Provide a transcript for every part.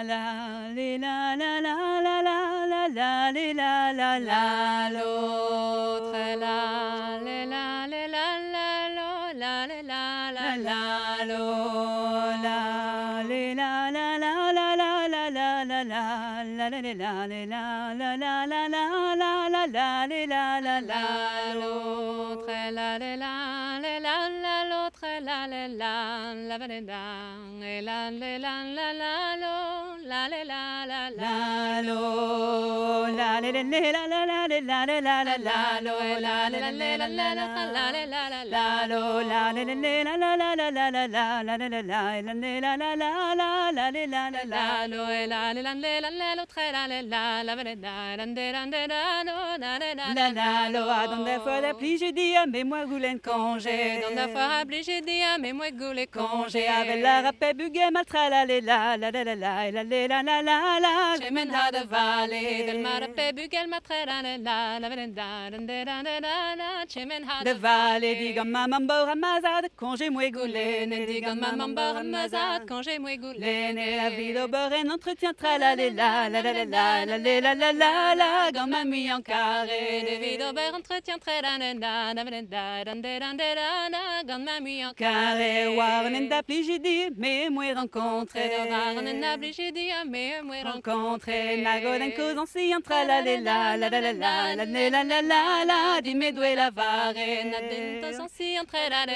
la li la la la la la la la li la la la l'autre est là, les la lo, la les la lo, la li la la la la la la la la la la li la li la la la la la la la la li la la la l'autre est là, les la, l'autre est là, les la valeda, et la lo, la les la la lo la le le le la la la le la le la la la lo la le le la la la la lo la le le la la la la la la la la la la la le la la la la la le la la la lo e la l'autre est là, les la valeda, la la lo dans des fois la pluie j'ai dit mais moi goulen congé dans la fois j'ai dit mais moi goulé congé avec la rapé bugué maltra la la la la la la la la la la la la j'ai men ha de vallée del mar pe bugel matrera la valenda j'ai men ha de vallée diga maman ramazade congé moi goulen diga maman ramazade congé moi goulen la vie au bord un entretien tra la la la la la la la la la la la quand mamie en carré de vie au bord entretien très quand mamie en carré warnen da pli j'ai dit mais moi rencontré j'ai dit mais moi rencontré nagoden cause en si entre la la la la la la la la la la la la di me due la vare na si entre la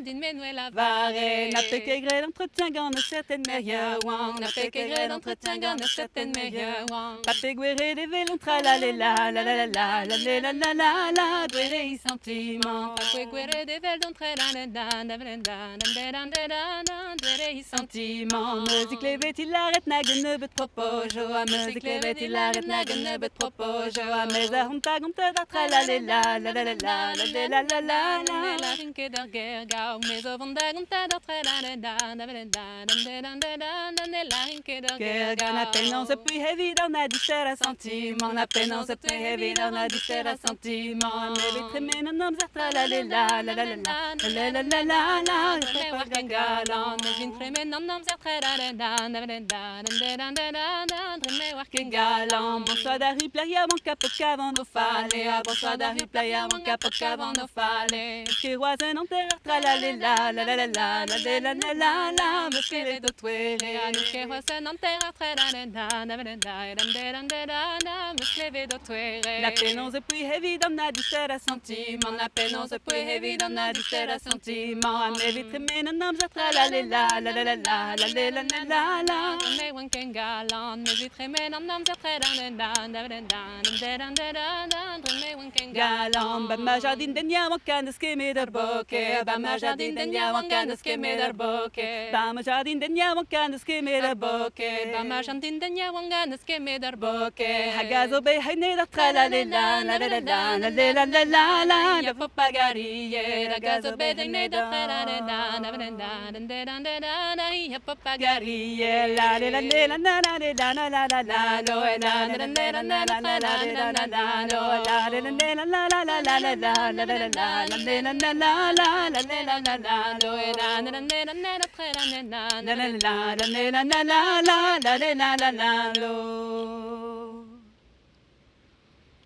din me due la vare na pe que gré d'entretien gagne certaine meilleure na pe que gré d'entretien gagne certaine meilleure pa pe guerre de vélo tra la la la la la la la la la la la la duere i sentiment pa pe guerre de vélo d'entre la duere i sentiment musique les bêtes il arrête na gane bet propos jo a musique les bêtes il arrête na gane bet propos jo a mais a honta gonta da tra la la la la la la la la la la la la la rinke der gergau mais au vent da gonta da tra la la rinke der gergau na peine on se plus heavy dans na différents sentiments na peine on se plus heavy dans na différents sentiments mais vite mais non non tra la la la la la la la la la la la galant vin fremen non non galant bonsoir d'arri playa mon capo qu'avant nos fallait bonsoir d'arri playa mon capo qu'avant nos fallait que roisen en terre tra la la la la la la la la la la la la me fait de tuere que roisen en terre tra la la peine on se plus heavy dans na différents sentiments la peine on se plus heavy dans na différents sentiments mais vite mais non non tra la la la la la la la la la la la me wan ken galant me vite men en nam tra me wan ken galant ba ma jardin denia wan kan skeme der boke ba ma jardin denia wan kan skeme der boke ba ma jardin denia wan kan skeme der boke ba ma jardin denia wan kan skeme der boke hagazo be hayne der tra la la la la la la la la la la la ya papagarie hagazo be hayne der tra la la la ya papagarie la la la la la la la la la la la la lo la la la la la la la la la la lo la la la la la la la la la la la la la la la la la la la lo la la la la la la la la lo